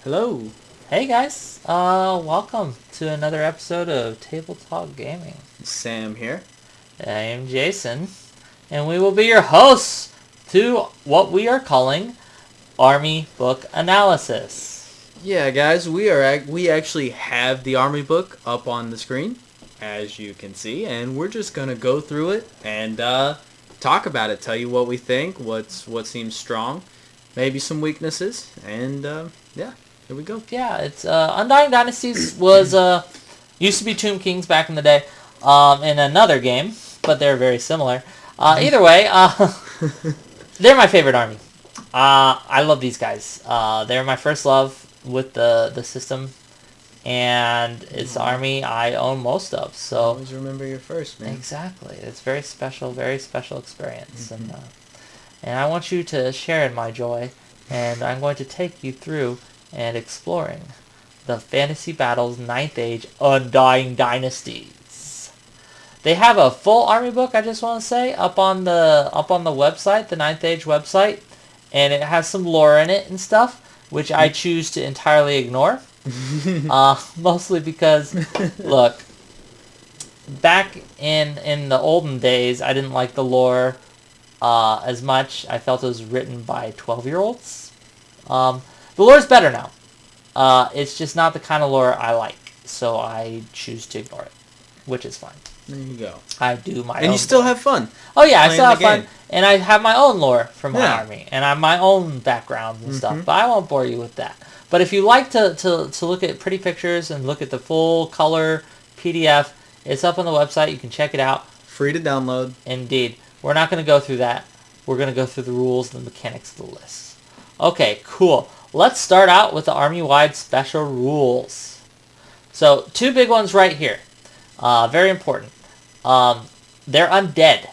Hello. Hey guys, welcome to another episode of Table Talk Gaming. Sam here. I am Jason, and we will be your hosts to what we are calling Army Book Analysis. Yeah, guys, we actually have the Army book up on the screen, as you can see, and we're just gonna go through it and talk about it. Tell you what we think, what seems strong, maybe some weaknesses, and yeah, here we go. Yeah, it's Undying Dynasties was used to be Tomb Kings back in the day in another game, but they're very similar. Either way, they're my favorite army. I love these guys. They're my first love with the system, and it's the army I own most of. So Always remember your first, man. exactly, it's very special experience, and I want you to share in my joy, and I'm going to take you through and exploring the Fantasy Battles 9th Age Undying Dynasties. They have a full army book, I just want to say, up on the website, the 9th Age website, and it has some lore in it and stuff, which I choose to entirely ignore. Mostly because, look, back in the olden days, I didn't like the lore as much. I felt it was written by 12-year-olds. The lore's better now. It's just not the kind of lore I like, so I choose to ignore it, which is fine. There you go. I do my own. And you still have fun. Oh yeah, I still have playing fun, and I have my own lore for my Yeah. army, and I have my own background and stuff. But I won't bore you with that. But if you like to look at pretty pictures and look at the full color PDF, it's up on the website. You can check it out. Free to download. Indeed. We're not going to go through that. We're going to go through the rules and the mechanics of the list. Okay, cool. Let's start out with the army-wide special rules. So, two big ones right here. Very important. They're undead.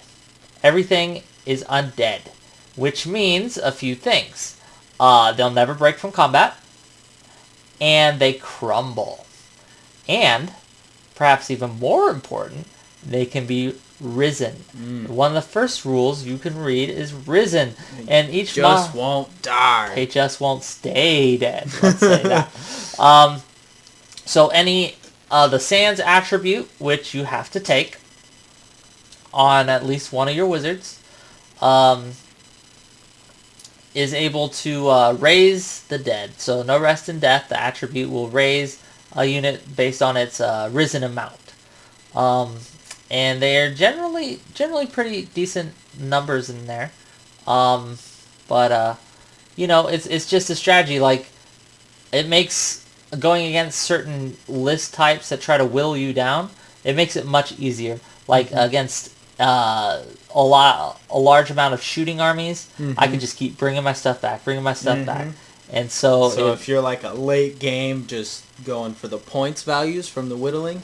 Everything is undead, which means a few things. They'll never break from combat, and they crumble. And, perhaps even more important, they can be risen. One of the first rules you can read is risen, and each Just won't die. they just won't stay dead. Let's say that. So any the Sands attribute, which you have to take on at least one of your wizards, is able to raise the dead. So no rest in death. The attribute will raise a unit based on its risen amount. And they are generally pretty decent numbers in there. But you know, it's just a strategy. Like, it makes going against certain list types that try to will you down, it makes it much easier. Like against a large amount of shooting armies, I can just keep bringing my stuff back, and so if you're like a late game, just going for the points values from the whittling,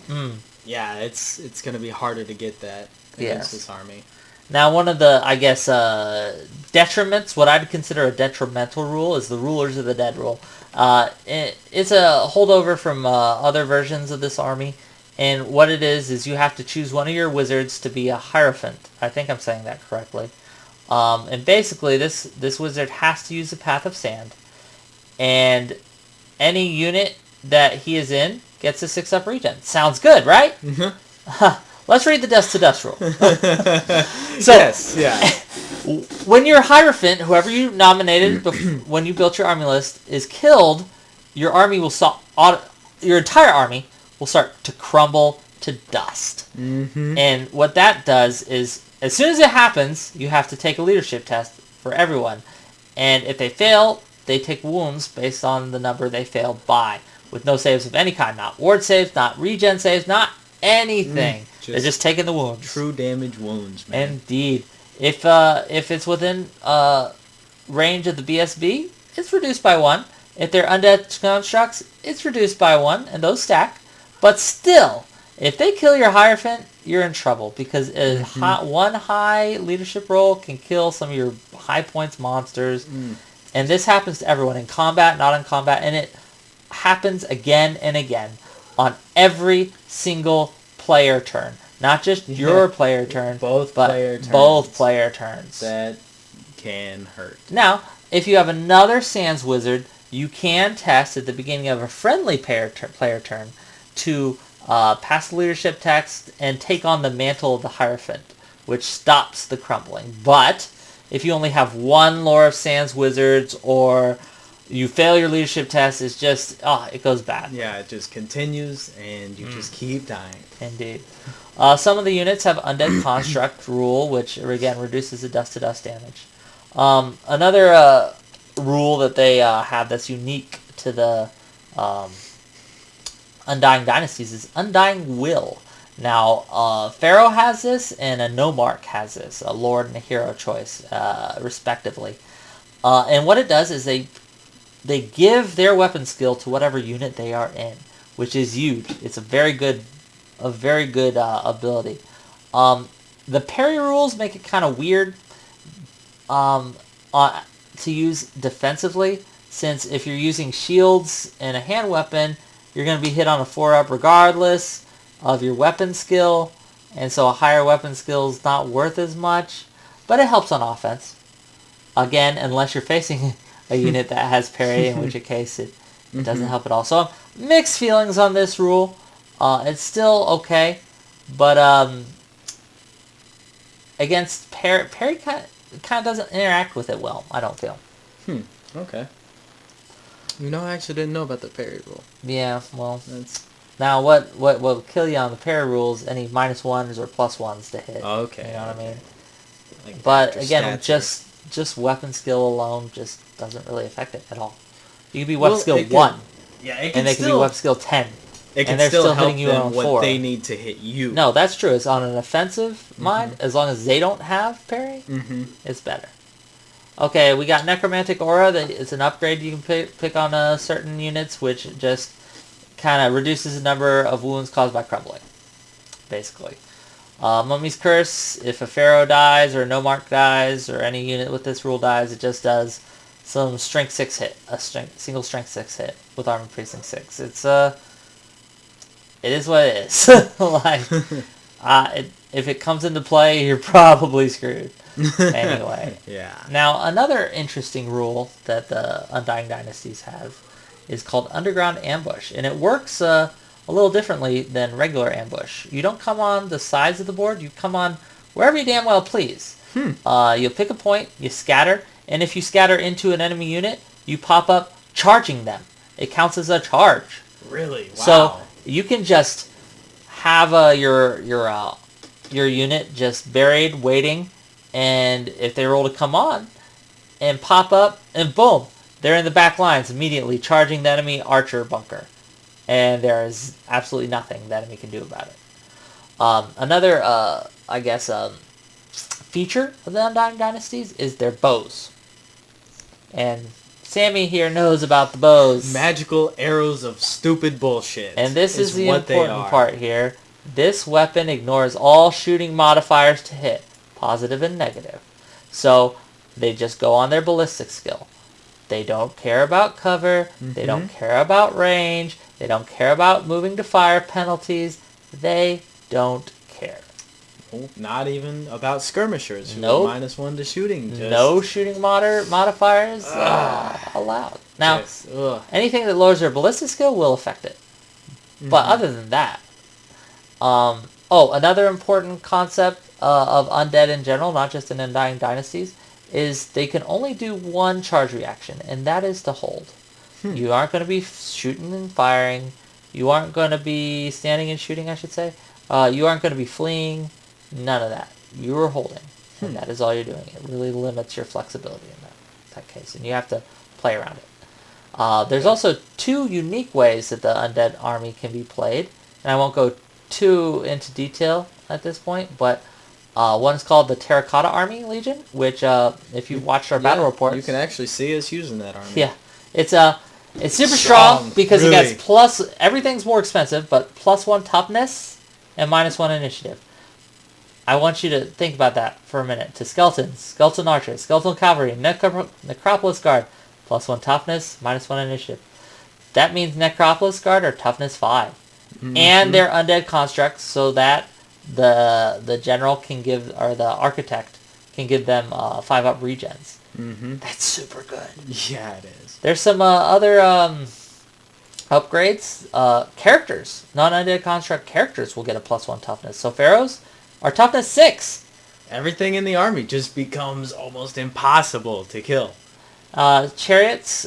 yeah, it's gonna be harder to get that against this army. Now, one of the, I guess, detriments, what I'd consider a detrimental rule, is the Rulers of the Dead rule. It's a holdover from other versions of this army, and what it is you have to choose one of your wizards to be a Hierophant. I think I'm saying that correctly. And basically, this wizard has to use the Path of Sand, and any unit that he is in gets a 6-up regen. Sounds good, right? Let's read the Dust to Dust rule. So, yes, yeah. When your Hierophant, whoever you nominated when you built your army list, is killed, your army will your entire army will start to crumble to dust. And what that does is, as soon as it happens, you have to take a leadership test for everyone. And if they fail, they take wounds based on the number they failed by, with no saves of any kind. Not ward saves, not regen saves, not anything. They're just taking the wounds. True damage wounds, man. Indeed. If it's within range of the BSB, it's reduced by 1. If they're undead constructs, it's reduced by 1, and those stack. But still, if they kill your Hierophant, you're in trouble, because one high leadership roll can kill some of your high points monsters. And this happens to everyone, in combat, not in combat, and it happens again and again on every single player turn. Not just your player turn, both but both player turns. That can hurt. Now, if you have another Sands wizard you can test at the beginning of a friendly player turn to pass the leadership text and take on the Mantle of the Hierophant, which stops the crumbling. But if you only have one Lore of Sands Wizards or you fail your leadership test, it's just, it goes bad. Yeah, it just continues and you just keep dying. Indeed. Some of the units have Undead Construct rule, which again reduces the dust-to-dust damage. Another rule that they have that's unique to the Undying Dynasties is Undying Will. Now, Pharaoh has this, and a Nomarch has this, a Lord and a Hero choice, respectively. And what it does is they give their weapon skill to whatever unit they are in, which is huge. It's a very good ability. The parry rules make it kind of weird to use defensively, since if you're using shields and a hand weapon, you're going to be hit on a 4-up regardless of your weapon skill, and so a higher weapon skill is not worth as much, but it helps on offense. Again, unless you're facing a unit that has parry, in which case it doesn't help at all. So mixed feelings on this rule. It's still okay, but against parry kind of doesn't interact with it well, I don't feel. Okay. I actually didn't know about the parry rule. Yeah, well, now what will kill you on the parry rules? Any -1s or +1s to hit. Okay. You know what I mean? Like but again, just weapon skill alone just doesn't really affect it at all. You can be weapon skill 1. Yeah, it can and they can be weapon skill 10. It can and they're still help hitting you them on what 4. they need to hit you. No, that's true. It's on an offensive mind. As long as they don't have parry, it's better. Okay, we got Necromantic Aura. It's an upgrade you can pick on certain units, which just kind of reduces the number of wounds caused by crumbling, basically. Mummy's Curse, if a Pharaoh dies or a Nomarch dies or any unit with this rule dies, it just does some Strength 6 hit, single Strength 6 hit with Armor Precinct 6. It is what it is. If it comes into play, you're probably screwed. Anyway. Yeah. Now, another interesting rule that the Undying Dynasties have is called Underground Ambush, and it works a little differently than regular ambush. You don't come on the sides of the board, you come on wherever you damn well please. You'll pick a point, you scatter, and if you scatter into an enemy unit, you pop up charging them. It counts as a charge. Really? Wow. So you can just have your unit just buried, waiting, and if they roll to come on and pop up, and boom, they're in the back lines immediately, charging the enemy archer bunker. And there is absolutely nothing the enemy can do about it. Another, feature of the Undying Dynasties is their bows. And Sammy here knows about the bows. Magical arrows of stupid bullshit. And this is the important part here. This weapon ignores all shooting modifiers to hit, positive and negative. So they just go on their ballistic skill. They don't care about cover. They don't care about range. They don't care about moving to fire penalties. They don't care. Not even about skirmishers who Nope. are -1 to shooting. Just... No shooting modifiers allowed. Now, anything that lowers their ballistic skill will affect it. But other than that, another important concept of undead in general, not just in Undying Dynasties, is they can only do one charge reaction, and that is to hold. You aren't going to be shooting and firing. You aren't going to be standing and shooting, I should say. You aren't going to be fleeing. None of that. You are holding, and that is all you're doing. It really limits your flexibility in that case, and you have to play around it. There's also 2 unique ways that the undead army can be played, and I won't go too into detail at this point, but one is called the Terracotta Army Legion, which if you watched our battle reports, you can actually see us using that army. Yeah, it's super strong because it gets everything's more expensive, but +1 toughness and -1 initiative. I want you to think about that for a minute. To skeletons, skeleton archers, skeleton cavalry, necropolis guard, +1 toughness, -1 initiative. That means necropolis guard are toughness 5, and they're undead constructs, so that the general can give, or the architect can give them 5-up regens. Mm-hmm. That's super good. Yeah, it is. There's some other upgrades. Characters. Non-undead construct characters will get a +1 toughness. So pharaohs are toughness 6. Everything in the army just becomes almost impossible to kill. Chariots,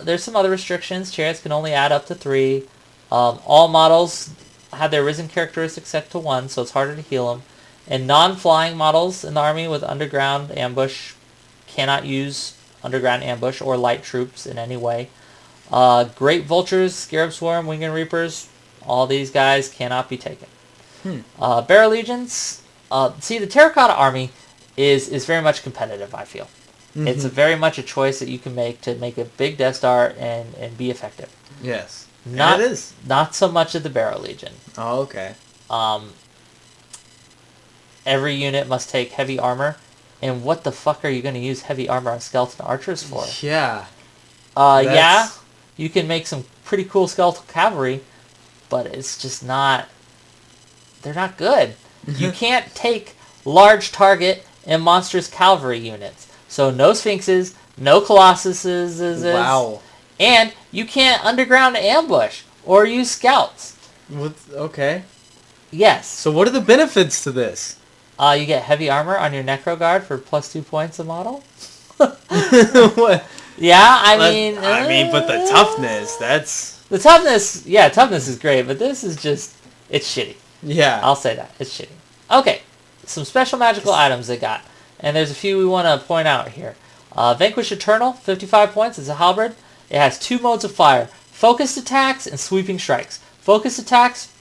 there's some other restrictions. Chariots can only add up to 3. All models have their risen characteristics set to 1, so it's harder to heal them. And non-flying models in the army with underground ambush cannot use underground ambush or light troops in any way. Great vultures, scarab swarm, winged reapers, all these guys cannot be taken. Bear legions. See, the terracotta army is very much competitive, I feel. Mm-hmm. It's very much a choice that you can make to make a big Death Star and be effective. Yes. Not, it is. Not so much of the Barrow Legion. Oh, okay. Every unit must take heavy armor. And what the fuck are you going to use heavy armor on skeleton archers for? Yeah. Yeah, you can make some pretty cool skeletal cavalry, but it's just not... They're not good. You can't take large target and monstrous cavalry units. So no Sphinxes, no Colossuses. Wow. And you can't underground ambush or use scouts. Okay. Yes. So what are the benefits to this? You get heavy armor on your Necro Guard for +2 points a model. What? Yeah, but the toughness, that's... The toughness, yeah, toughness is great, but this is just, it's shitty. Yeah. I'll say that. It's shitty. Okay. Some special magical items they got. And there's a few we want to point out here. Vanquish Eternal, 55 points. It's a halberd. It has 2 modes of fire. Focused attacks and sweeping strikes. Focused attacks,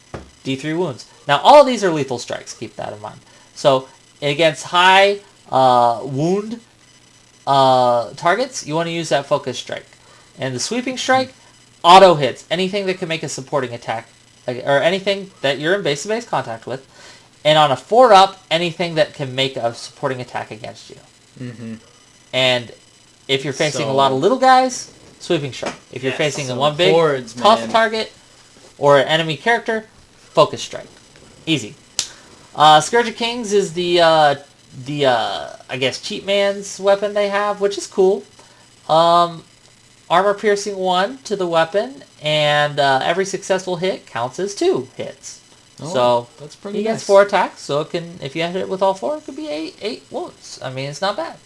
D3 wounds. Now, all of these are lethal strikes. Keep that in mind. So, against high wound targets, you want to use that focused strike. And the sweeping strike, auto hits. Anything that can make a supporting attack. Or anything that you're in base-to-base contact with. And on a 4-up, anything that can make a supporting attack against you. Mm-hmm. And if you're facing a lot of little guys, sweeping strike. If you're facing one big, tough target, or an enemy character, focus strike. Easy. Scourge of Kings is the I guess, cheat man's weapon they have, which is cool. Armor piercing 1 to the weapon, and every successful hit counts as 2 hits. Oh, so that's pretty he nice. gets 4 attacks, so it can, if you hit it with all 4, it could be 8 wounds. I mean, it's not bad.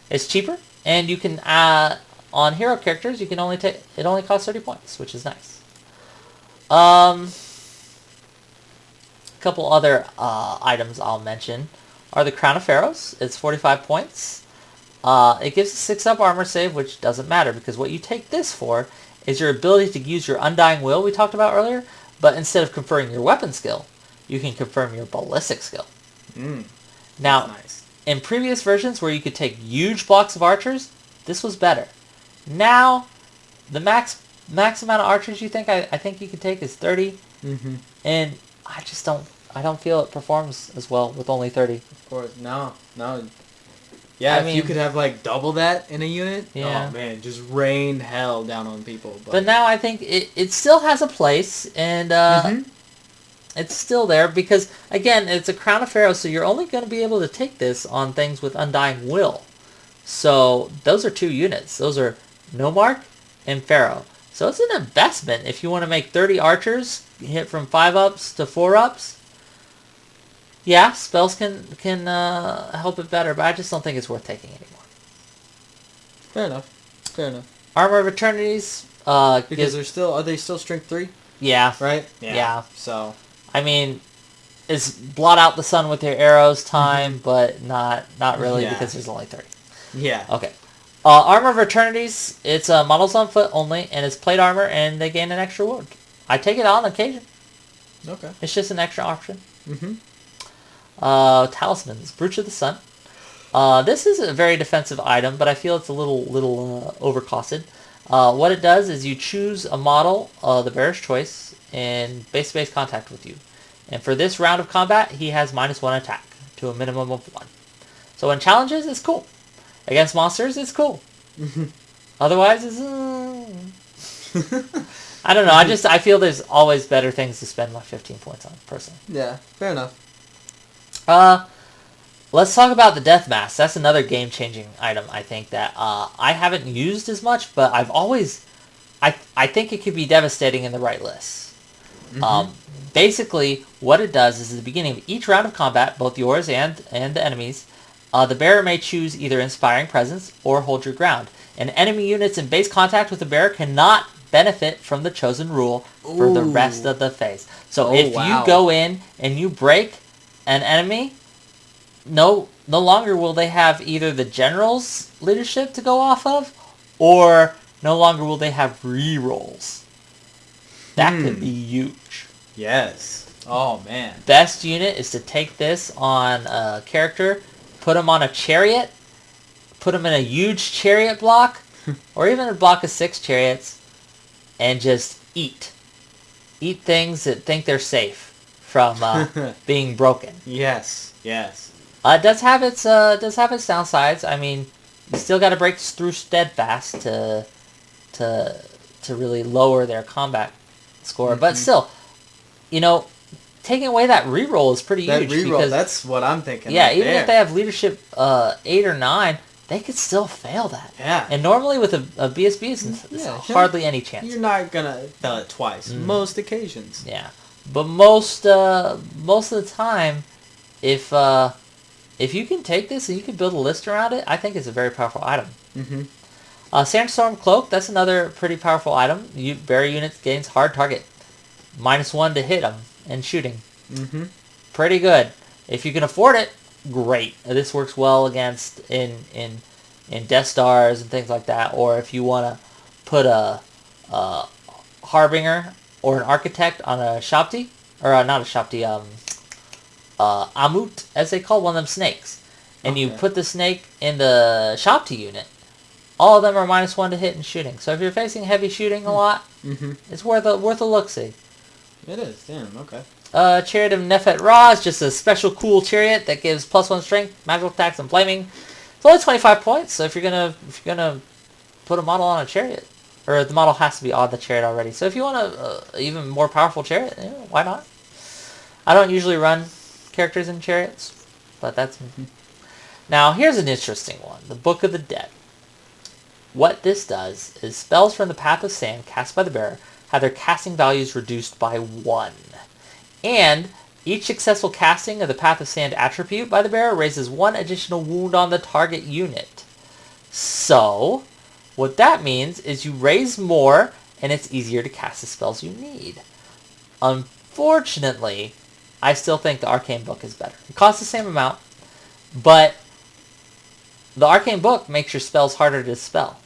It's cheaper, and you can on hero characters, you can only take, it only costs 30 points, which is nice. A couple other items I'll mention are the Crown of Pharaohs. It's 45 points. It gives a 6-up armor save, which doesn't matter, because what you take this for is your ability to use your Undying Will we talked about earlier, but instead of conferring your weapon skill, you can confirm your ballistic skill. Now, nice. In previous versions where you could take huge blocks of archers, this was better. Now, the max amount of archers you think I think you could take is 30, and I don't feel it performs as well with only 30. Of course, no. Yeah, if you could have like double that in a unit, yeah. Oh man, just rain hell down on people. But now I think it still has a place, and it's still there because, again, it's a Crown of Pharaoh, so you're only going to be able to take this on things with Undying Will. So those are 2 units. Those are Nomarch and Pharaoh. So it's an investment if you want to make 30 archers, hit from 5-ups to 4-ups. Yeah, spells can help it better, but I just don't think it's worth taking anymore. Fair enough. Armor of Eternities. Because are they still strength 3? Yeah. Right? Yeah. So. I mean, it's blot out the sun with your arrows time, but not really because there's only 30. Yeah. Okay. Armor of Eternities, it's models on foot only, and it's plate armor, and they gain an extra wound. I take it on occasion. Okay. It's just an extra option. Talismans, Brooch of the Sun. This is a very defensive item, but I feel it's a little overcosted. What it does is you choose a model, the bearer's choice, in base-to-base contact with you. And for this round of combat, he has -1 attack to a minimum of 1. So in challenges, it's cool. Against monsters, it's cool. Otherwise, it's... I don't know. I feel there's always better things to spend my 15 points on, personally. Yeah, fair enough. Let's talk about the Death Mask. That's another game-changing item, I think, that I haven't used as much, but I've always... I think it could be devastating in the right lists. Mm-hmm. Basically, what it does is at the beginning of each round of combat, both yours and the enemy's, the bearer may choose either Inspiring Presence or Hold Your Ground. And enemy units in base contact with the bearer cannot benefit from the chosen rule for the rest of the phase. So if you go in and you break an enemy, no longer will they have either the general's leadership to go off of, or no longer will they have rerolls. That could be huge. Yes. Oh, man. Best unit is to take this on a character, put him on a chariot, put him in a huge chariot block, or even a block of 6 chariots, and just eat. Eat things that think they're safe from being broken. Yes. Yes. It does have its downsides. I mean, you still got to break through steadfast to really lower their combat score. Mm-hmm. But still, taking away that reroll is pretty huge. That reroll, because, that's what I'm thinking. Yeah, right even there. if they have leadership 8 or 9, they could still fail that. Yeah. And normally with a BSB, it's hardly any chance. You're not gonna fail it twice. Most occasions. Yeah, but most of the time, if you can take this and you can build a list around it, I think it's a very powerful item. Mm-hmm. Sandstorm Cloak, that's another pretty powerful item. Barrier units gains hard target. -1 to hit them and shooting. Mm-hmm. Pretty good. If you can afford it, great. This works well against in Death Stars and things like that. Or if you want to put a Harbinger or an Architect on a Shopti, or not a Shopti, Amut, as they call one of them snakes. And you put the snake in the Shopti unit. All of them are -1 to hit and shooting. So if you're facing heavy shooting a lot, it's worth a look-see. It is. Damn. Okay. Chariot of Nefet Ra is just a special cool chariot that gives +1 strength, magical attacks, and flaming. It's only 25 points. So if you're gonna put a model on a chariot, or the model has to be on the chariot already. So if you want a even more powerful chariot, why not? I don't usually run characters in chariots, but that's... Now here's an interesting one: the Book of the Dead. What this does is spells from the Path of Sand cast by the bearer have their casting values reduced by 1. And each successful casting of the Path of Sand attribute by the bearer raises 1 additional wound on the target unit. So, what that means is you raise more, and it's easier to cast the spells you need. Unfortunately, I still think the Arcane Book is better. It costs the same amount, but the Arcane Book makes your spells harder to dispel.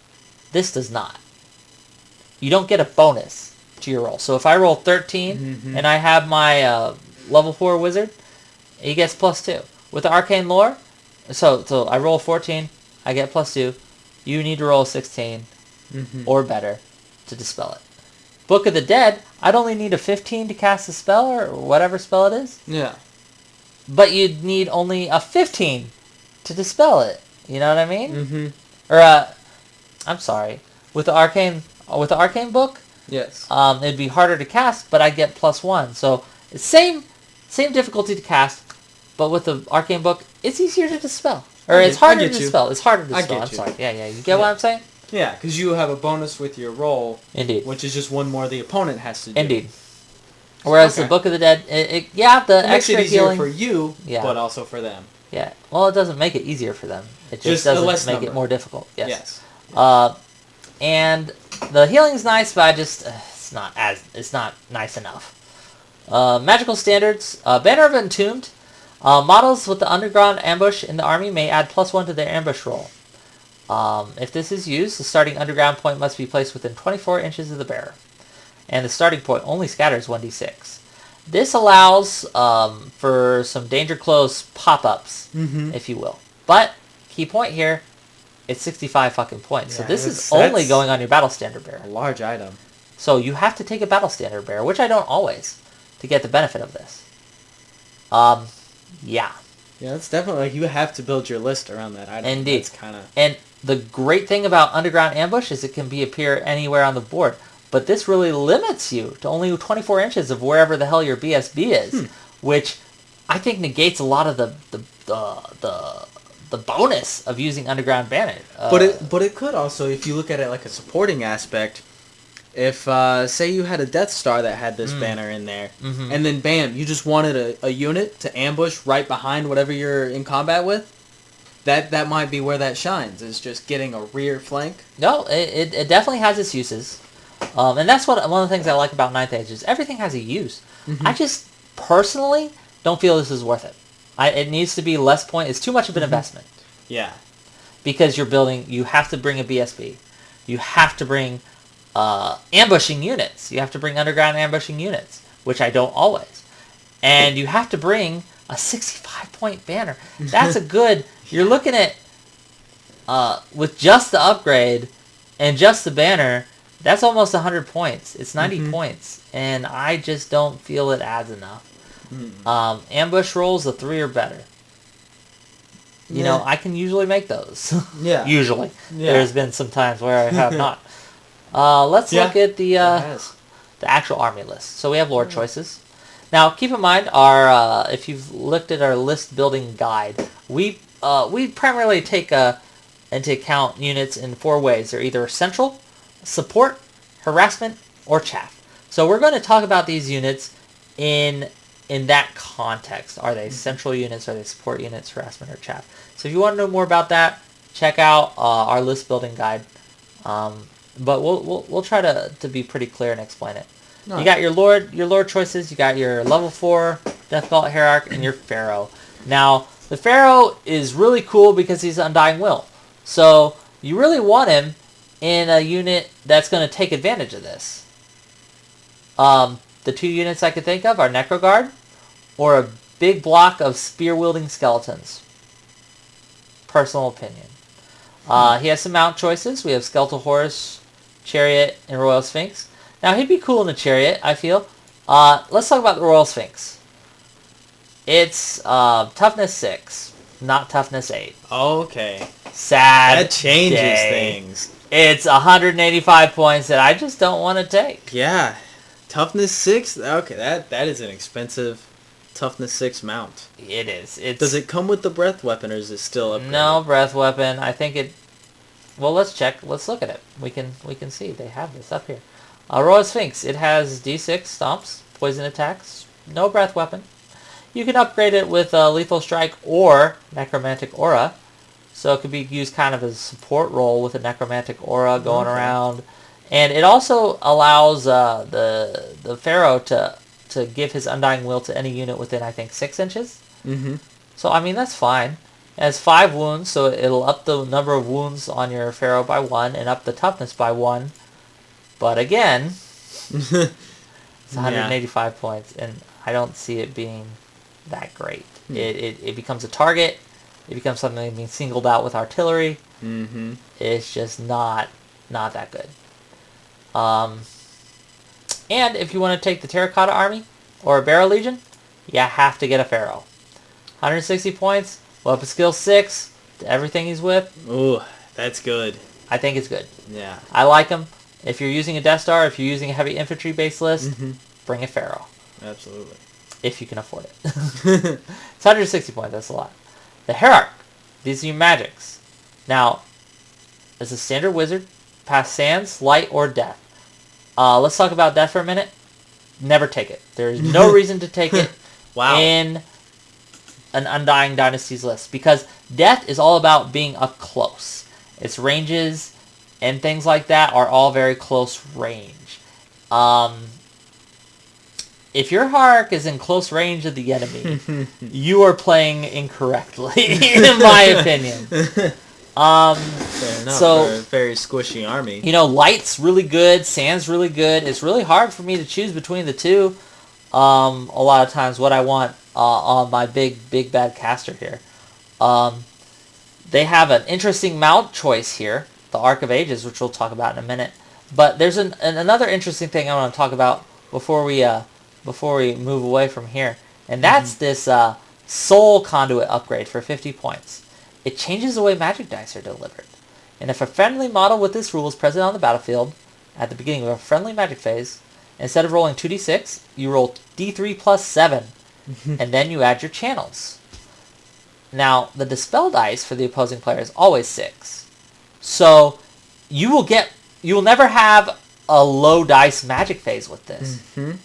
This does not. You don't get a bonus to your roll. So if I roll 13 and I have my level 4 wizard, he gets +2. With the Arcane Lore, so I roll 14, I get +2. You need to roll 16 or better to dispel it. Book of the Dead, I'd only need a 15 to cast a spell, or whatever spell it is. Yeah. But you'd need only a 15 to dispel it. You know what I mean? Mm-hmm. Or I'm sorry. With the Arcane Book, yes. It'd be harder to cast, but I get +1. So it's same difficulty to cast, but with the Arcane Book, it's easier to dispel. Or it's harder to dispel. It's harder to dispel. I'm sorry. Yeah. You get what I'm saying? Yeah, because you have a bonus with your roll. Indeed. Which is just one more the opponent has to do. Indeed. Whereas the Book of the Dead, the it extra makes it easier healing for you, but also for them. Yeah. Well, it doesn't make it easier for them. It just doesn't make it more difficult. Yes. And the healing's nice, but it's not nice enough. Magical standards. Banner of Entombed. Models with the underground ambush in the army may add +1 to their ambush roll. If this is used, the starting underground point must be placed within 24 inches of the bearer. And the starting point only scatters 1d6. This allows for some danger close pop-ups, if you will. But, key point here, it's 65 fucking points. So this is only going on your battle standard bearer. A large item. So you have to take a battle standard bearer, which I don't always, to get the benefit of this. Yeah. Yeah, it's definitely like you have to build your list around that item. Indeed. Kind of. And the great thing about underground ambush is it can appear anywhere on the board. But this really limits you to only 24 inches of wherever the hell your BSB is, which I think negates a lot of the the bonus of using Underground Banner. But it could also, if you look at it like a supporting aspect, if say you had a Death Star that had this banner in there, and then bam, you just wanted a unit to ambush right behind whatever you're in combat with, that might be where that shines, is just getting a rear flank. No, it definitely has its uses. And that's one of the things I like about Ninth Age is everything has a use. I just personally don't feel this is worth it. It needs to be less point. It's too much of an investment. Yeah. Because you have to bring a BSB. You have to bring ambushing units. You have to bring underground ambushing units, which I don't always. And you have to bring a 65-point banner. That's a good... You're looking at... with just the upgrade and just the banner, that's almost 100 points. It's 90 points. And I just don't feel it adds enough. Ambush rolls, the 3 or better. You know, I can usually make those. Yeah. Usually. Yeah. There's been some times where I have not. Let's look at the actual army list. So we have lore choices. Now, keep in mind, our if you've looked at our list building guide, we primarily take into account units in 4 ways. They're either central, support, harassment, or chaff. So we're going to talk about these units in that context. Are they central units? Are they support units, harassment, or chaff? So if you want to know more about that, check out our list building guide. But we'll try to be pretty clear and explain it. Nice. You got your lord choices. You got your level 4 Death Belt Hierarch and your Pharaoh. Now the Pharaoh is really cool because he's Undying Will. So you really want him in a unit that's going to take advantage of this. The 2 units I could think of are Necroguard or a big block of spear-wielding skeletons. Personal opinion. He has some mount choices. We have Skeletal Horse, Chariot, and Royal Sphinx. Now, he'd be cool in a Chariot, I feel. Let's talk about the Royal Sphinx. It's Toughness 6, not Toughness 8. Okay. Sad That changes day. things. It's 185 points that I just don't want to take. Yeah. Toughness 6? Okay, that is an expensive Toughness 6 mount. It is. Does it come with the breath weapon, or is it still upgraded? No breath weapon. I think it... Well, let's check. Let's look at it. We can see. They have this up here. Royal Sphinx. It has D6 stomps, poison attacks, no breath weapon. You can upgrade it with Lethal Strike or Necromantic Aura. So it could be used kind of as a support role with a Necromantic Aura going around. And it also allows the Pharaoh to give his Undying Will to any unit within, I think, 6 inches. So, I mean, that's fine. It has 5 wounds, so it'll up the number of wounds on your Pharaoh by 1 and up the toughness by 1. But again, it's 185 points, and I don't see it being that great. It becomes a target. It becomes something being singled out with artillery. It's just not that good. And if you want to take the Terracotta Army or a Barrow Legion, you have to get a Pharaoh. 160 points, weapon skill 6 to everything he's with. Ooh, that's good. I think it's good. Yeah. I like him. If you're using a Death Star, if you're using a heavy infantry base list, bring a Pharaoh. Absolutely. If you can afford it. It's 160 points, that's a lot. The Hierarch. These are your magics. Now, as a standard wizard, pass Sands, Light, or Death. Let's talk about Death for a minute. Never take it. There's no reason to take it in an Undying Dynasties list. Because Death is all about being up close. Its ranges and things like that are all very close range. If your Hierarch is in close range of the enemy, you are playing incorrectly, in my opinion. Fair enough. So, for a very squishy army. You know, Light's really good, Sand's really good. It's really hard for me to choose between the two. A lot of times what I want on my big bad caster here. They have an interesting mount choice here, the Arc of Ages, which we'll talk about in a minute. But there's another interesting thing I want to talk about before we move away from here. And that's this Soul Conduit upgrade for 50 points. It changes the way magic dice are delivered. And if a friendly model with this rule is present on the battlefield at the beginning of a friendly magic phase, instead of rolling 2d6, you roll d3 plus 7, and then you add your channels. Now, the Dispel dice for the opposing player is always 6. So, you will never have a low dice magic phase with this. Mm-hmm.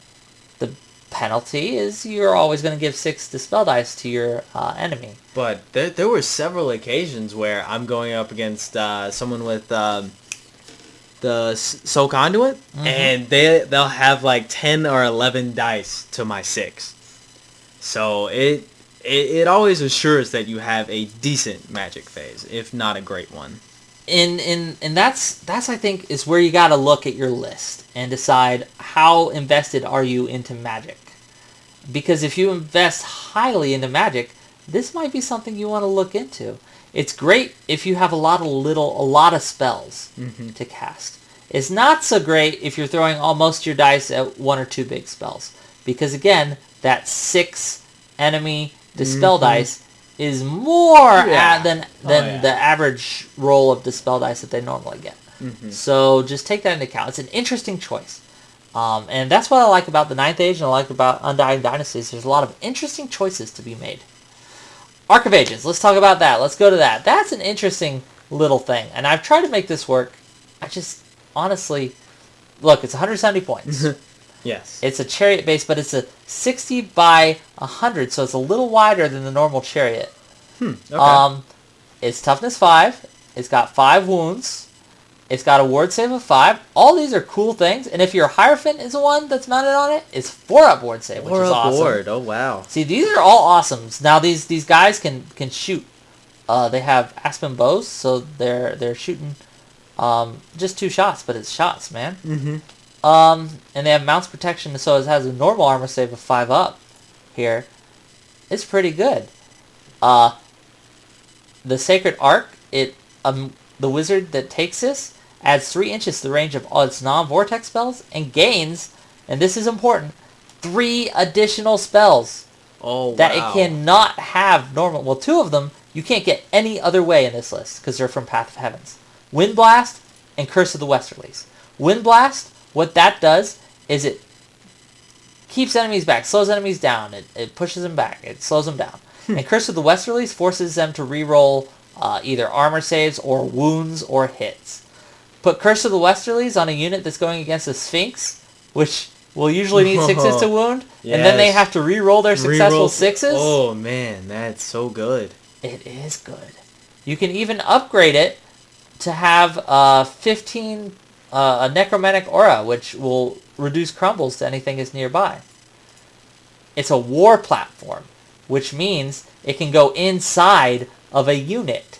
The penalty is you're always going to give 6 Dispel dice to your enemy. But there were several occasions where I'm going up against someone with the Soul Conduit, and they'll have like 10 or 11 dice to my 6. So it always assures that you have a decent magic phase, if not a great one. And that's I think is where you got to look at your list and decide how invested are you into Magic. Because if you invest highly into Magic, this might be something you want to look into. It's great if you have a lot of spells to cast. It's not so great if you're throwing almost your dice at 1 or 2 big spells. Because again, that 6 enemy Dispel dice is more than the average roll of Dispel dice that they normally get. So just take that into account. It's an interesting choice. And that's what I like about the 9th Age and I like about Undying Dynasties. There's a lot of interesting choices to be made. Arc of Ages, let's talk about that. Let's go to that. That's an interesting little thing. And I've tried to make this work. I just, honestly, look, it's 170 points. Yes. It's a chariot base, but it's a 60 by 100, so it's a little wider than the normal chariot. Okay. It's toughness 5. It's got 5 wounds. It's got a ward save of 5. All these are cool things, and if your Hierophant is the one that's mounted on it, it's 4-up ward save, which is awesome. 4-up ward, oh wow. See, these are all awesomes. Now these guys can shoot. They have Aspen bows, so they're shooting just 2 shots, but it's shots, man. And they have mounts protection, so it has a normal armor save of 5-up here. It's pretty good. The Sacred Arc, the wizard that takes this adds 3 inches to the range of all its non-vortex spells and gains, and this is important, 3 additional spells. Oh, wow. That it cannot have normal. Well, 2 of them you can't get any other way in this list because they're from Path of Heavens. Wind Blast and Curse of the Westerlies. Wind Blast, what that does is it keeps enemies back, slows enemies down, it pushes them back, it slows them down. And Curse of the Westerlies forces them to reroll either armor saves or wounds or hits. Put Curse of the Westerlies on a unit that's going against a Sphinx, which will usually need 6s to wound, and then they have to re-roll their successful 6s. Oh man, that's so good. It is good. You can even upgrade it to have 15 a Necromantic Aura, which will reduce crumbles to anything that's nearby. It's a war platform, which means it can go inside of a unit.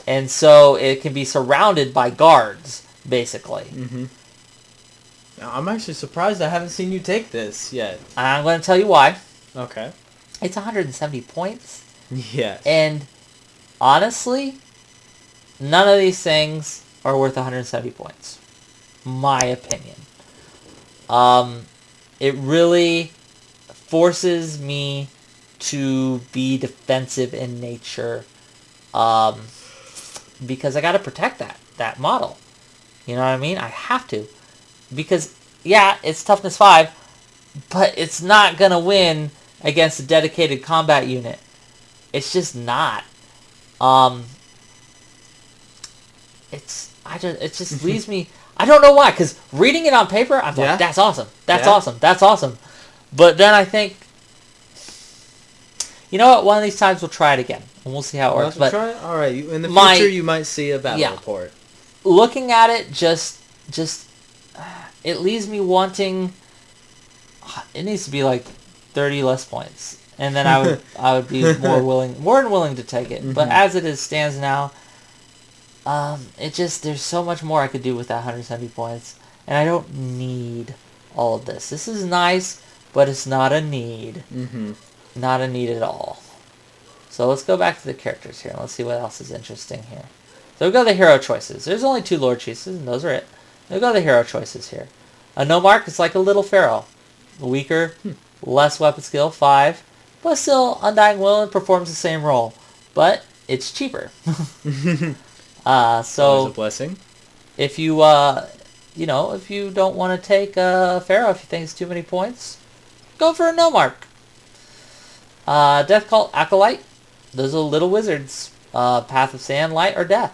And so it can be surrounded by guards, basically. I'm actually surprised I haven't seen you take this yet. I'm going to tell you why. Okay. It's 170 points. Yes. And honestly, none of these things are worth 170 points. My opinion. It really forces me to be defensive in nature. Because I got to protect that model. You know what I mean? I have to. Because, yeah, it's toughness 5, but it's not going to win against a dedicated combat unit. It's just not. It just leaves me... I don't know why, because reading it on paper, I'm like, that's awesome. That's awesome. That's awesome. But then I think, you know what? One of these times we'll try it again, and we'll see how it works. But try it? All right. In the future, you might see a battle report. Looking at it, just it leaves me wanting. It needs to be like 30 less points, and then I would be more than willing to take it. But as it stands now, there's so much more I could do with that 170 points, and I don't need all of this. This is nice, but it's not a need. Not a need at all. So let's go back to the characters here, and let's see what else is interesting here. So we go to the hero choices. There's only 2 lord choices, and those are it. We go to the hero choices here. A Nomarch is like a little pharaoh. Weaker, less weapon skill, 5, but still Undying Will and performs the same role. But it's cheaper. So always a blessing. If you if you don't want to take a pharaoh, if you think it's too many points, go for a Nomarch. Death Cult Acolyte. those are little wizards. Path of Sand, Light, or Death.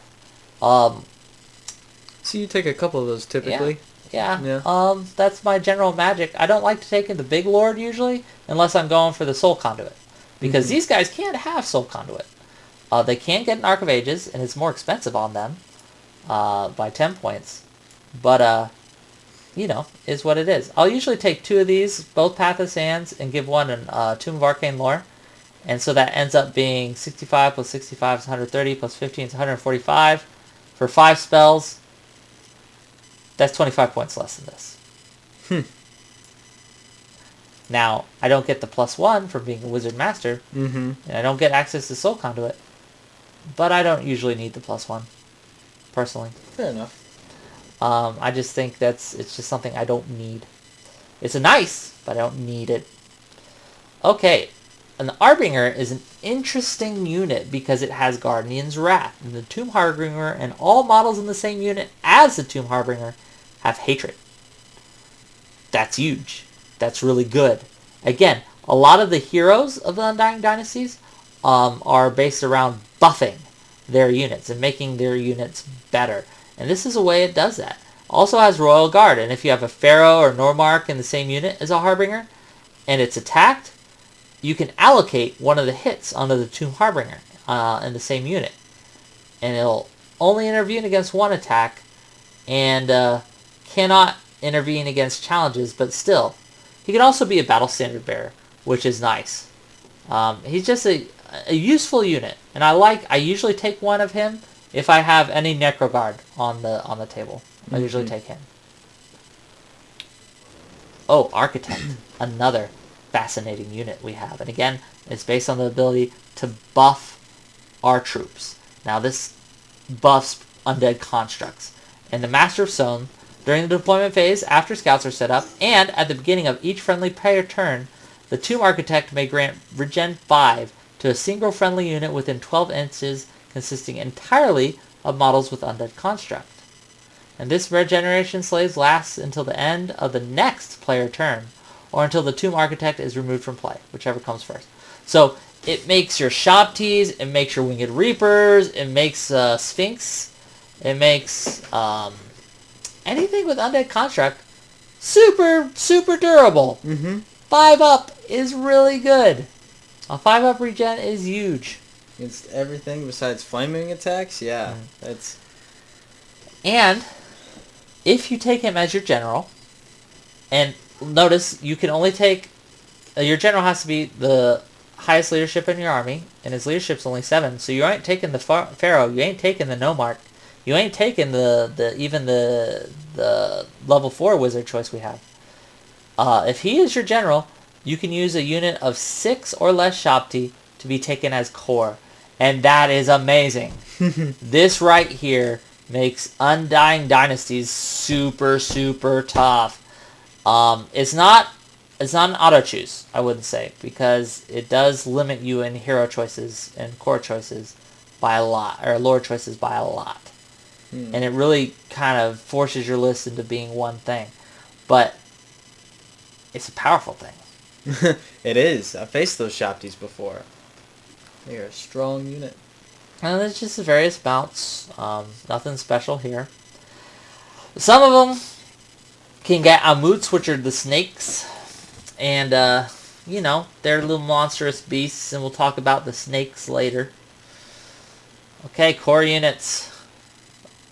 Um, So you take a couple of those typically. yeah. Yeah. That's my general magic. I don't like to take in the big lord usually, unless I'm going for the Soul Conduit. Because these guys can't have Soul Conduit. They can't get an Arc of Ages, and it's more expensive on them by 10 points. But, is what it is. I'll usually take 2 of these, both Path of Sands, and give one an Tomb of Arcane Lore. And so that ends up being 65 plus 65 is 130, plus 15 is 145. For 5 spells, that's 25 points less than this. Now, I don't get the +1 for being a Wizard Master, and I don't get access to Soul Conduit, but I don't usually need the +1, personally. Fair enough. I just think it's just something I don't need. It's a nice, but I don't need it. Okay, an Arbinger is an interesting unit because it has Guardian's Wrath, and the Tomb Harbinger and all models in the same unit as the Tomb Harbinger have Hatred. That's huge. That's really good. Again, a lot of the heroes of the Undying Dynasties are based around buffing their units and making their units better. And this is a way it does that. Also has Royal Guard, and if you have a Pharaoh or Normark in the same unit as a Harbinger, and it's attacked, you can allocate one of the hits onto the Tomb Harbinger in the same unit. And it'll only intervene against one attack, and cannot intervene against challenges, but still. He can also be a Battle Standard Bearer, which is nice. He's just a useful unit, and I usually take one of him if I have any Necroguard on the table. I usually take him. Oh, Architect, another fascinating unit we have, and again, it's based on the ability to buff our troops. Now this buffs undead constructs, and the Master of Stone. During the deployment phase, after scouts are set up, and at the beginning of each friendly player turn, the Tomb Architect may grant Regen 5 to a single friendly unit within 12 inches consisting entirely of models with Undead Construct. And this regeneration slaves lasts until the end of the next player turn, or until the Tomb Architect is removed from play, whichever comes first. So it makes your Shabtis, it makes your Winged Reapers, it makes Sphinx, it makes anything with Undead Construct super, super durable. 5-up is really good. A 5-up regen is huge. Against everything besides flaming attacks? Yeah, that's... And if you take him as your general, and notice you can only take... your general has to be the highest leadership in your army, and his leadership's only 7, so you ain't taking the Pharaoh, you ain't taking the Nomarch, you ain't taking even the level 4 wizard choice we have. If he is your general, you can use a unit of 6 or less Shabti to be taken as core. And that is amazing. This right here makes Undying Dynasties super, super tough. It's not an auto choose, I wouldn't say, because it does limit you in hero choices and core choices by a lot, or lore choices by a lot. And it really kind of forces your list into being one thing. But it's a powerful thing. It is. I faced those Shabtis before. They are a strong unit. And there's just various mounts. Nothing special here. Some of them can get Amuts, which are the snakes. And, they're little monstrous beasts, and we'll talk about the snakes later. Okay, core units.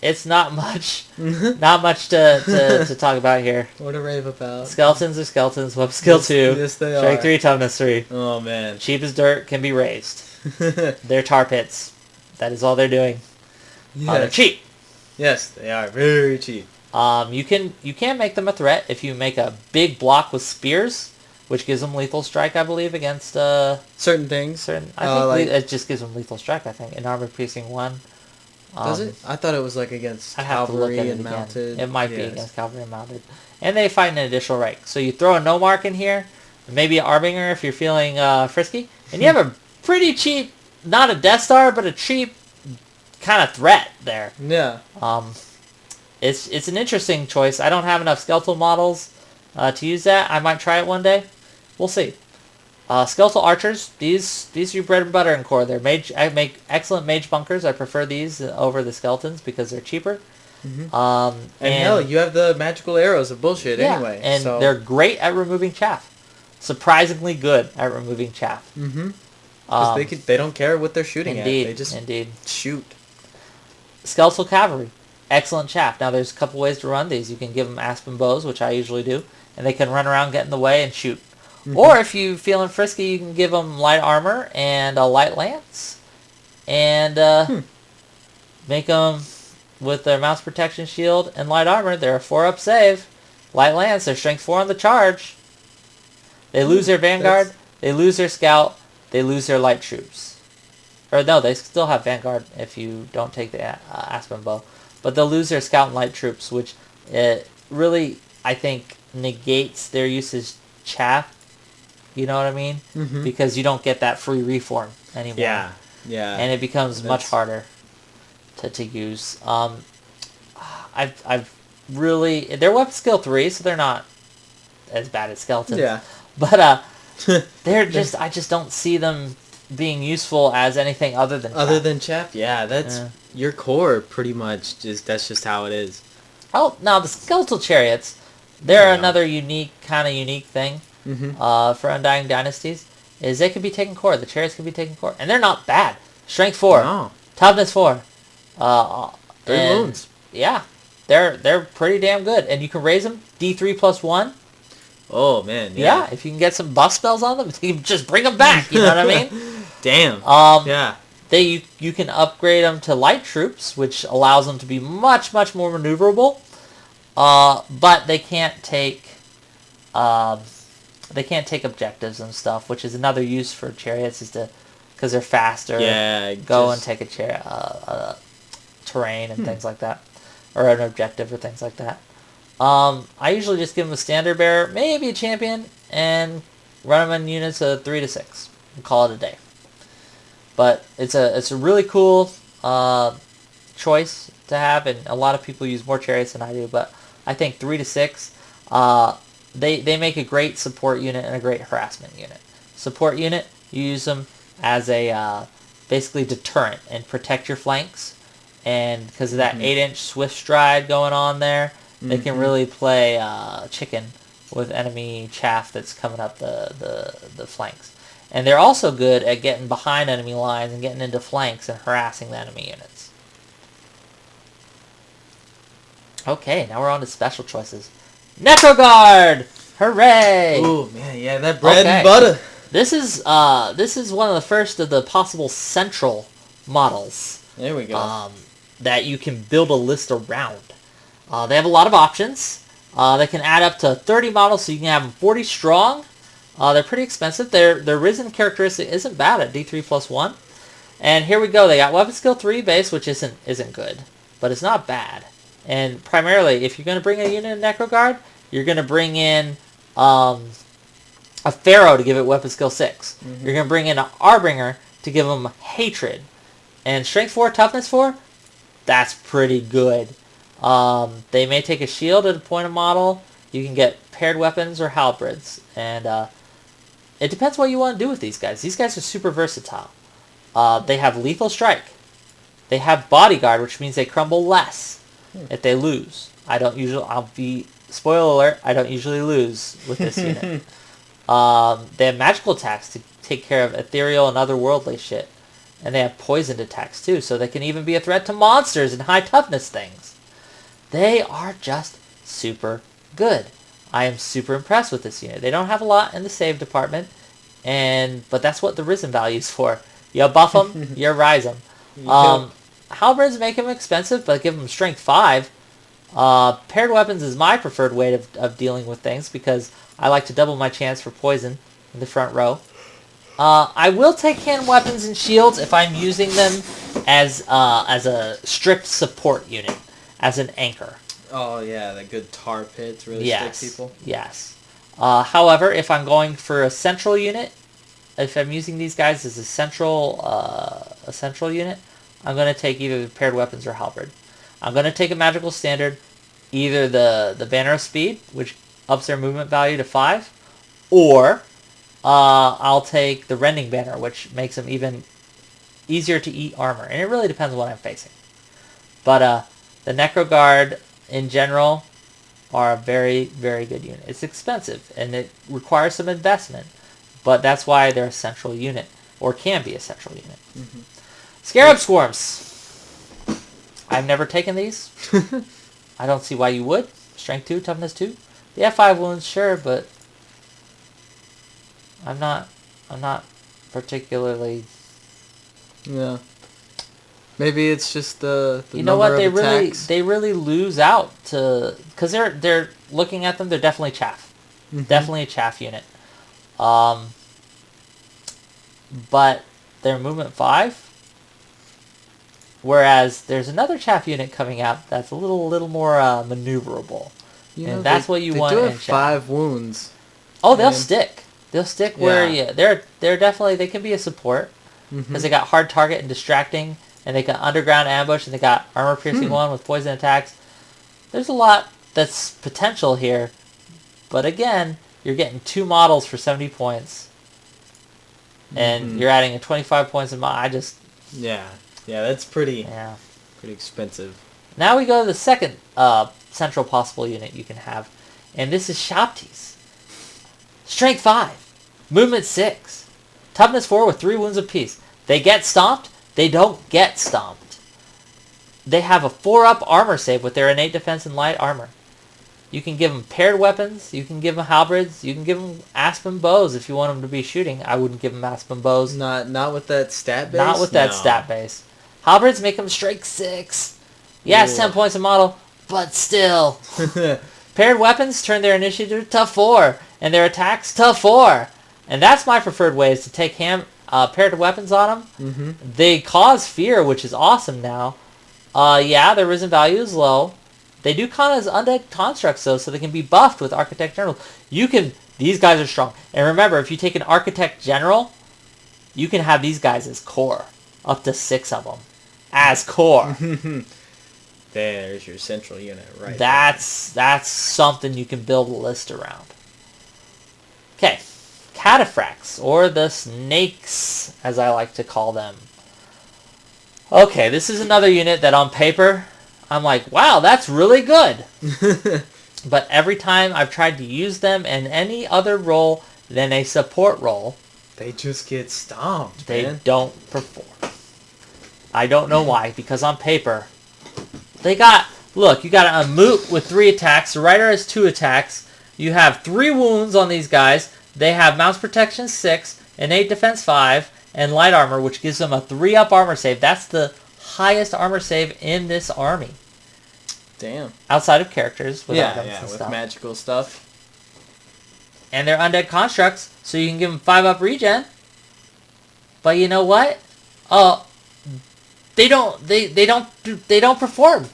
It's not much. Not much to talk about here. What to rave about. Skeletons are skeletons. Weapon skill 2. Yes, they Strength are. 3, toughness 3. Oh, man. Cheap as dirt, can be raised. They're tar pits. That is all they're doing. Yes. They're cheap. Yes, they are very cheap. You can make them a threat if you make a big block with spears, which gives them lethal strike, I believe, against certain things. I think it just gives them lethal strike. I think in armor piercing 1. Does it? I thought it was like against I have to look cavalry at it and again. mounted. It might be against cavalry and mounted, and they fight an additional rank. So you throw a Nomarch in here, maybe an Arbinger if you're feeling frisky, and you have a pretty cheap, not a Death Star, but a cheap kind of threat there. Yeah. It's an interesting choice. I don't have enough skeletal models to use that. I might try it one day. We'll see. Skeletal archers, these are your bread and butter in core. I make excellent mage bunkers. I prefer these over the skeletons because they're cheaper. And hell, you have the magical arrows of bullshit anyway. And so. they're great at removing chaff. Surprisingly good at removing chaff. Because they don't care what they're shooting at. They just shoot. Skeletal cavalry, excellent chaff. Now there's a couple ways to run these. You can give them aspen bows, which I usually do, and they can run around, get in the way, and shoot. Or if you're feeling frisky, you can give them light armor and a light lance, and make them with their mouse protection shield and light armor. They're a 4-up save. Light lance, they're strength 4 on the charge. They lose their vanguard. They lose their scout. They lose their light troops. Or no, they still have vanguard if you don't take the aspen bow. But they'll lose their scout and light troops, which really, I think, negates their usage chaff. You know what I mean? Because you don't get that free reform anymore. Yeah. And it becomes much harder to use. I've really... They're weapon skill 3, so they're not as bad as skeletons. Yeah. But they're just... I just don't see them being useful as anything other than chaff. Other than chaff? Yeah, that's... Your core, pretty much. That's just how it is. Oh, now the skeletal chariots, they're another unique thing. For Undying Dynasties, is they can be taken core. The chariots can be taken core. And they're not bad. Strength 4. Toughness 4. 3 wounds. Yeah. They're pretty damn good. And you can raise them D3 plus 1. Oh, man. Yeah, if you can get some buff spells on them, you can just bring them back. You know what I mean? Damn. Yeah. You can upgrade them to light troops, which allows them to be much, much more maneuverable. But they can't take... They can't take objectives and stuff, which is another use for chariots, is to, because they're faster, go and take a terrain and things like that, or an objective or things like that. I usually just give them a standard bearer, maybe a champion, and run them in units of 3 to 6 and call it a day. But it's a really cool choice to have, and a lot of people use more chariots than I do, but I think 3 to 6. They make a great support unit and a great harassment unit. Support unit, you use them as a basically deterrent and protect your flanks. And because of that 8-inch swift stride going on there, they can really play chicken with enemy chaff that's coming up the flanks. And they're also good at getting behind enemy lines and getting into flanks and harassing the enemy units. Okay, now we're on to special choices. NecroGuard! Hooray! Oh man, yeah, that bread and butter. This is one of the first of the possible central models. There we go. That you can build a list around. They have a lot of options. They can add up to 30 models, so you can have them 40 strong. They're pretty expensive. Their risen characteristic isn't bad at D3 plus 1. And here we go. They got weapon skill 3 base, which isn't good, but it's not bad. And primarily, if you're going to bring a unit of NecroGuard, you're going to bring in a Pharaoh to give it weapon skill 6. You're going to bring in an Arbringer to give them Hatred. And Strength 4, Toughness 4, that's pretty good. They may take a shield at a point of model. You can get paired weapons or halberds. And it depends what you want to do with these guys. These guys are super versatile. They have Lethal Strike. They have Bodyguard, which means they crumble less if they lose. Spoiler alert, I don't usually lose with this unit. They have magical attacks to take care of ethereal and otherworldly shit. And they have poisoned attacks too, so they can even be a threat to monsters and high toughness things. They are just super good. I am super impressed with this unit. They don't have a lot in the save department, but that's what the risen value is for. You buff them, you rise them. Halberds make them expensive, but give them strength 5. Paired weapons is my preferred way of dealing with things, because I like to double my chance for poison in the front row. I will take hand weapons and shields if I'm using them as a strict support unit, as an anchor. Oh yeah, that good tar pits really stick people. Yes. However, if I'm going for a central unit, if I'm using these guys as a central unit, I'm going to take either the paired weapons or halberd. I'm going to take a magical standard, either the Banner of Speed, which ups their movement value to 5, or I'll take the Rending Banner, which makes them even easier to eat armor. And it really depends on what I'm facing. But the Necro Guard, in general, are a very, very good unit. It's expensive, and it requires some investment. But that's why they're a central unit, or can be a central unit. Mm-hmm. Scarab Swarms. I've never taken these. I don't see why you would. Strength 2, Toughness 2. They have 5 wounds, sure, but I'm not particularly. Yeah. Maybe it's just the you know what, number of attacks. they really lose out to, because they're looking at them, they're definitely chaff. Mm-hmm. Definitely a chaff unit. But they're movement 5. Whereas there's another chaff unit coming out that's a little more maneuverable. And that's what you want They do in have chaff. 5 wounds. Oh, they'll stick. They'll stick where they're definitely, they can be a support. Because they got hard target and distracting, and they got underground ambush, and they got armor piercing 1 with poison attacks. There's a lot that's potential here. But again, you're getting 2 models for 70 points. And you're adding a 25 points in Yeah, that's pretty expensive. Now we go to the second central possible unit you can have. And this is Shopties. Strength 5. Movement 6. Toughness 4 with 3 wounds apiece. They get stomped. They don't get stomped. They have a 4-up armor save with their innate defense and light armor. You can give them paired weapons. You can give them halberds. You can give them aspen bows if you want them to be shooting. I wouldn't give them aspen bows. Not with that stat base? Not with that stat base. Halberds make them strike 6. Yeah, it's 10 points a model, but still. Paired weapons turn their initiative to 4, and their attacks to 4. And that's my preferred way, is to take paired weapons on them. Mm-hmm. They cause fear, which is awesome now. Their risen value is low. They do count as undead constructs, though, so they can be buffed with Architect General. These guys are strong. And remember, if you take an Architect General, you can have these guys as core. Up to 6 of them. As core. There's your central unit, right? That's something you can build a list around. Okay. Cataphracts, or the snakes, as I like to call them. Okay, this is another unit that on paper, I'm like, wow, that's really good. But every time I've tried to use them in any other role than a support role, they just get stomped, They don't perform. I don't know why, because on paper, you got a Moot with 3 attacks, the Rider has 2 attacks, you have 3 wounds on these guys. They have Mounts Protection 6, Innate Defense 5, and Light Armor, which gives them a 3-up armor save. That's the highest armor save in this army. Damn. Outside of characters with items and with stuff. magical stuff. And they're undead constructs, so you can give them 5-up regen. But you know what? They don't perform.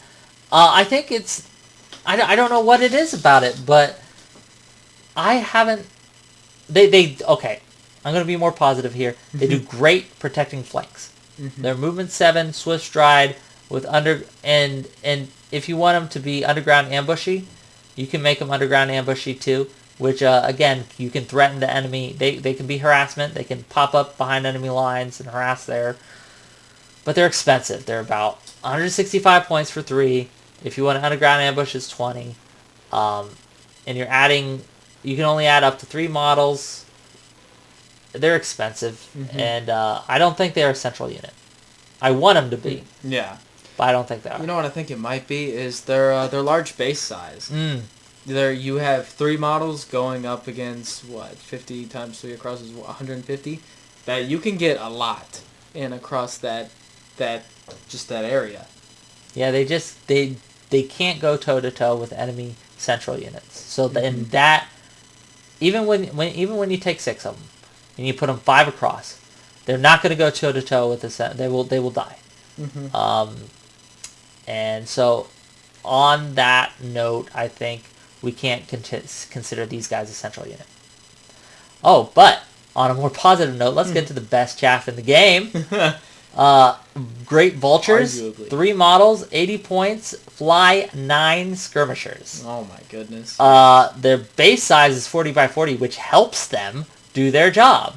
I think it's, I don't know what it is about it, but I haven't. Okay, I'm going to be more positive here. They do great protecting flanks. Mm-hmm. They're movement 7, swift stride, with and if you want them to be underground ambushy, you can make them underground ambushy too, which again, you can threaten the enemy. They can be harassment. They can pop up behind enemy lines and harass there. But they're expensive. They're about 165 points for 3. If you want an underground ambush, it's 20. And you can only add up to 3 models. They're expensive, and I don't think they're a central unit. I want them to be. Yeah. But I don't think they are. You know what I think it might be is their large base size. There you have 3 models going up against 50 times 3 across is 150. That you can get a lot in across that area. Yeah, they can't go toe to toe with enemy central units. So in that, even when you take 6 of them and you put them 5 across, they're not going to go toe to toe with the they will die. And so on that note, I think we can't consider these guys a central unit. Oh, but on a more positive note, let's get to the best chaff in the game. Great Vultures, Arguably. 3 models, 80 points, fly 9 skirmishers. Oh my goodness. Their base size is 40 by 40, which helps them do their job.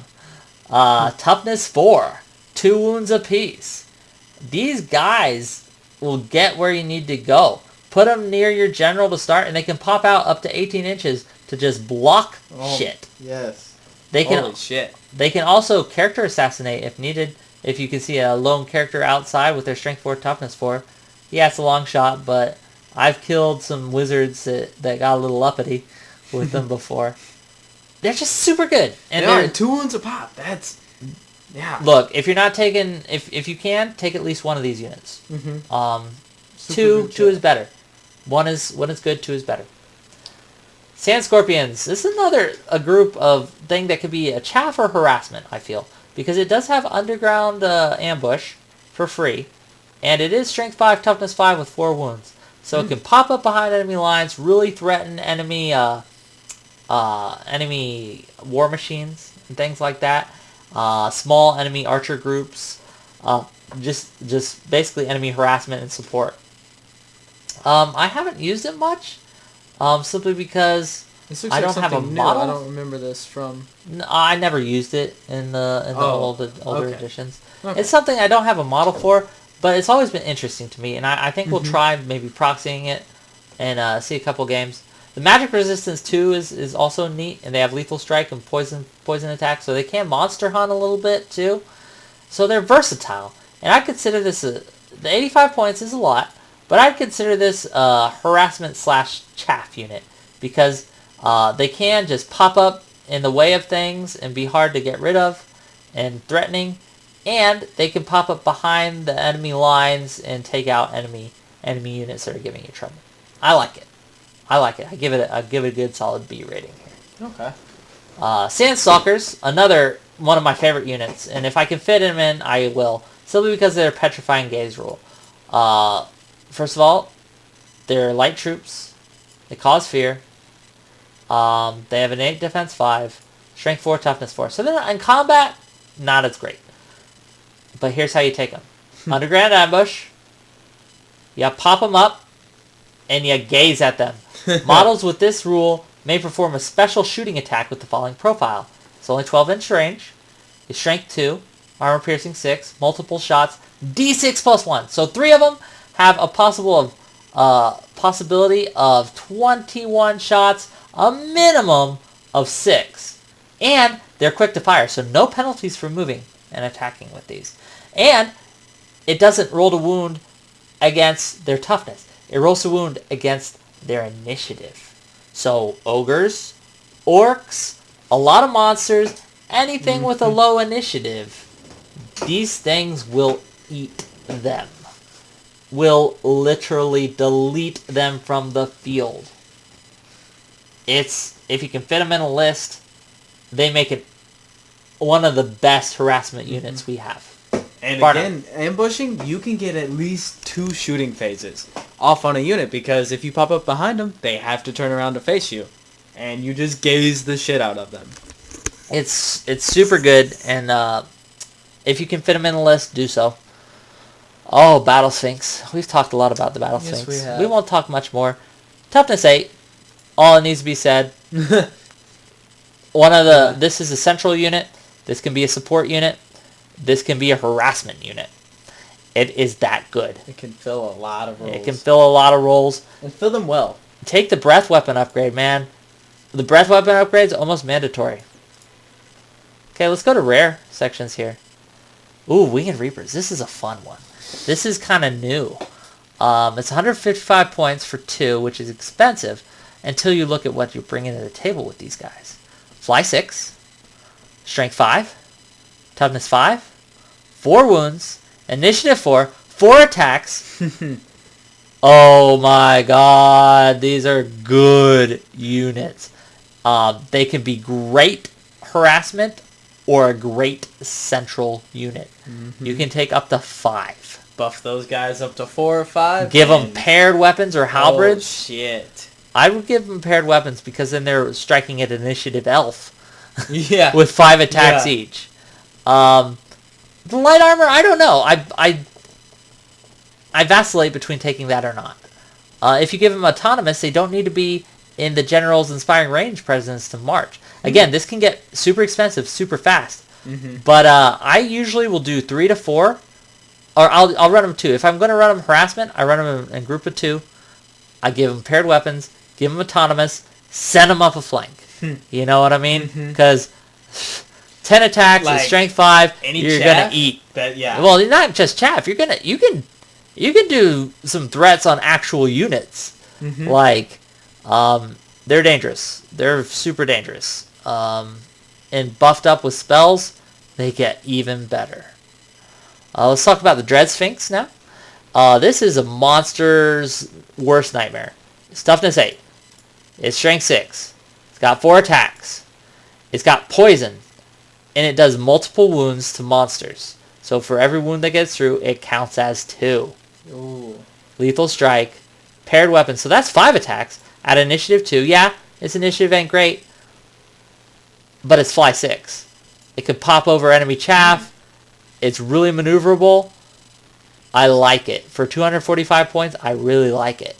Toughness 4, 2 wounds apiece. These guys will get where you need to go. Put them near your general to start, and they can pop out up to 18 inches to just block shit. Yes. Holy shit. They can also character assassinate if needed. If you can see a lone character outside with their strength 4, toughness 4. Yeah, it's a long shot, but I've killed some wizards that got a little uppity with them before. They're just super good. And they're 2 wounds a pop. That's... Yeah. Look, if you're not taking... If you can, take at least one of these units. Mm-hmm. Two is better. One is good, 2 is better. Sand Scorpions. This is a group of thing that could be a chaff or harassment, I feel. Because it does have underground ambush for free. And it is strength 5, toughness 5 with 4 wounds. So it can pop up behind enemy lines, really threaten enemy war machines and things like that. Small enemy archer groups. Just basically enemy harassment and support. I haven't used it much. Simply because I don't have a model. I don't remember this from... No, I never used it in the older editions. Okay. It's something I don't have a model for, but it's always been interesting to me, and I think we'll try maybe proxying it and see a couple games. The magic resistance 2 is also neat, and they have lethal strike and poison attack, so they can monster hunt a little bit too. So they're versatile, and I consider this the 85 points is a lot. But I'd consider this a harassment/chaff unit because they can just pop up in the way of things and be hard to get rid of and threatening, and they can pop up behind the enemy lines and take out enemy units that are giving you trouble. I like it. I give it a good solid B rating here. Okay. Sandstalkers, another one of my favorite units, and if I can fit them in, I will. Simply because of their petrifying gaze rule. First of all, they're light troops. They cause fear. They have innate defense 5, strength 4, toughness 4. So they're in combat, not as great. But here's how you take them. Underground ambush. You pop them up, and you gaze at them. Models with this rule may perform a special shooting attack with the following profile. It's only 12-inch range. It's strength 2, armor piercing 6, multiple shots, D6 plus 1. So 3 of them have a possibility of 21 shots, a minimum of 6. And they're quick to fire, so no penalties for moving and attacking with these. And it doesn't roll to wound against their toughness. It rolls to wound against their initiative. So ogres, orcs, a lot of monsters, anything with a low initiative, these things will eat them. Will literally delete them from the field. If you can fit them in a list, they make it one of the best harassment units we have. And again, ambushing, you can get at least 2 shooting phases off on a unit, because if you pop up behind them, they have to turn around to face you. And you just gaze the shit out of them. It's super good, and if you can fit them in a list, do so. Oh, Battle Sphinx. We've talked a lot about the Battle Sphinx. We have. We won't talk much more. Toughness 8. All it needs to be said. This is a central unit. This can be a support unit. This can be a harassment unit. It is that good. It can fill a lot of roles. It can fill a lot of roles. And fill them well. Take the breath weapon upgrade, man. The breath weapon upgrade is almost mandatory. Okay, let's go to rare sections here. Ooh, Winged Reapers. This is a fun one. This is kind of new. It's 155 points for 2, which is expensive, until you look at what you're bringing to the table with these guys. Fly 6, Strength 5, Toughness 5, 4 wounds, Initiative 4, 4 attacks. Oh my god, these are good units. They can be great harassment or a great central unit. You can take up to 5. Buff those guys up to 4 or 5. Give them paired weapons or halberds. Oh, shit. I would give them paired weapons because then they're striking at initiative elf. Yeah. With 5 attacks each. The light armor, I don't know. I vacillate between taking that or not. If you give them autonomous, they don't need to be in the General's Inspiring Range presents to March. Again, this can get super expensive super fast. But I usually will do 3 to 4, or I'll run them 2. If I'm going to run them harassment, I run them in group of 2. I give them paired weapons, give them autonomous, send them up a flank. You know what I mean? Because 10 attacks and strength 5, you're gonna eat. Well, not just chaff. You can do some threats on actual units. Like, they're dangerous. They're super dangerous. And buffed up with spells, they get even better. Let's talk about the Dread Sphinx now. This is a monster's worst nightmare. It's toughness 8. It's strength 6. It's got 4 attacks. It's got poison. And it does multiple wounds to monsters. So for every wound that gets through, it counts as 2. Ooh. Lethal strike. Paired weapon. So that's 5 attacks. At initiative 2. Yeah, its initiative ain't great. But it's fly 6. It could pop over enemy chaff. It's really maneuverable. I like it. For 245 points, I really like it.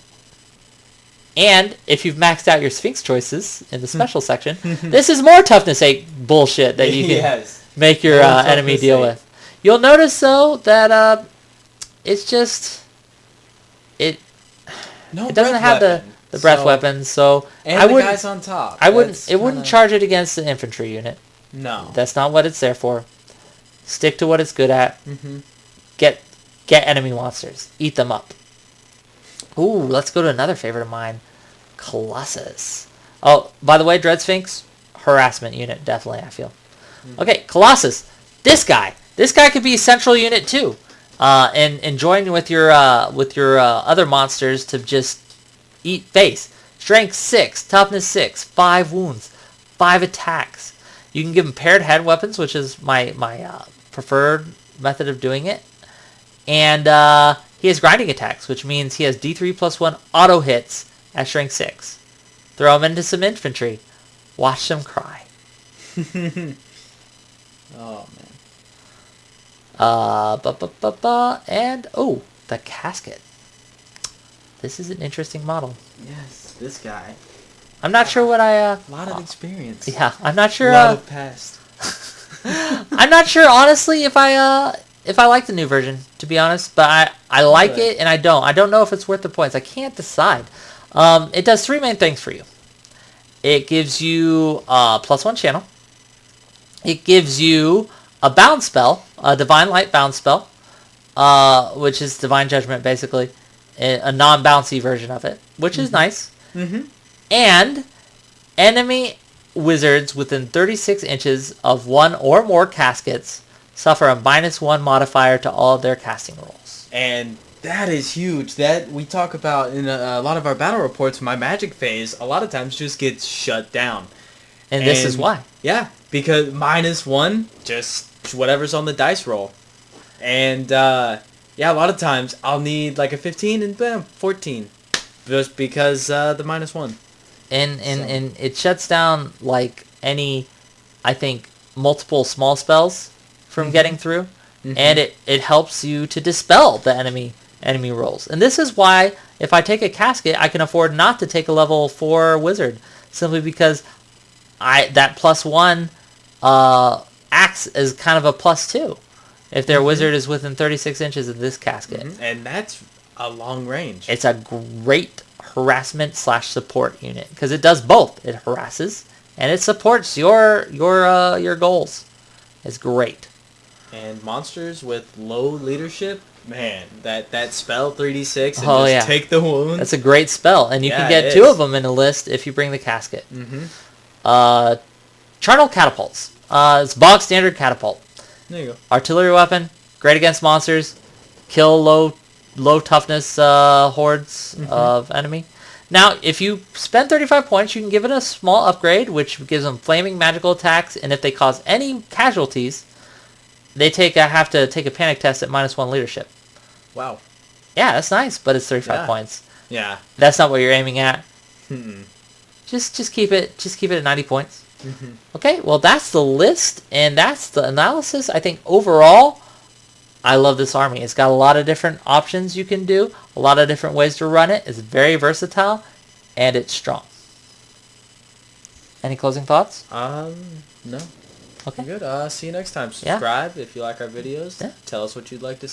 And if you've maxed out your Sphinx choices in the special section, this is more toughness 8 bullshit that you can make your enemy deal with. You'll notice, though, that it's just... It doesn't have the breath weapons, so... And I the guys on top. It wouldn't charge it against the infantry unit. No. That's not what it's there for. Stick to what it's good at. Get enemy monsters. Eat them up. Ooh, let's go to another favorite of mine. Colossus. Oh, by the way, Dread Sphinx, harassment unit, definitely, I feel. Okay, Colossus. This guy could be a central unit too. And join with your other monsters to just eat face. Strength 6, toughness 6, 5 wounds, 5 attacks. You can give him paired head weapons, which is my preferred method of doing it. And he has grinding attacks, which means he has D3 plus 1 auto hits at strength 6. Throw him into some infantry. Watch them cry. Oh, man. And, the casket. This is an interesting model. Yes, this guy. I'm not sure what a lot of experience. Yeah, I'm not sure. A lot of past. I'm not sure, honestly, if I like the new version, to be honest. But I like it, and I don't. I don't know if it's worth the points. I can't decide. It does 3 main things for you. It gives you +1 channel. It gives you a bounce spell, a Divine Light bounce spell, which is Divine Judgment, basically. A non-bouncy version of it, which is nice. And enemy wizards within 36 inches of 1 or more caskets suffer a -1 modifier to all of their casting rolls. And that is huge. That we talk about in a lot of our battle reports. My magic phase, a lot of times, just gets shut down. And this is why. Yeah, because -1, just whatever's on the dice roll. And, a lot of times, I'll need like a 15 and bam, 14. Just because the -1. And it shuts down, like, any, I think, multiple small spells from getting through. And it helps you to dispel the enemy rolls. And this is why, if I take a casket, I can afford not to take a level 4 wizard. Simply because that +1 acts as kind of a +2 if their wizard is within 36 inches of this casket. And that's a long range. It's a great harassment/support unit because it does both. It harasses and it supports your goals. It's great. And monsters with low leadership, man, that spell 3d6 and take the wounds. That's a great spell, and you can get 2 of them in a list if you bring the casket. Charnel catapults. It's bog standard catapult. There you go. Artillery weapon, great against monsters. Kill low toughness hordes of enemy. Now, if you spend 35 points, you can give it a small upgrade, which gives them flaming magical attacks, and if they cause any casualties, they have to take a panic test at -1 leadership. Wow. Yeah, that's nice, but it's 35 points. Yeah. That's not what you're aiming at. Just keep it at 90 points. Okay, well that's the list and that's the analysis. I think overall, I love this army. It's got a lot of different options you can do, a lot of different ways to run it. It's very versatile, and it's strong. Any closing thoughts? No. Okay. Good. See you next time. Subscribe if you like our videos. Yeah. Tell us what you'd like to see.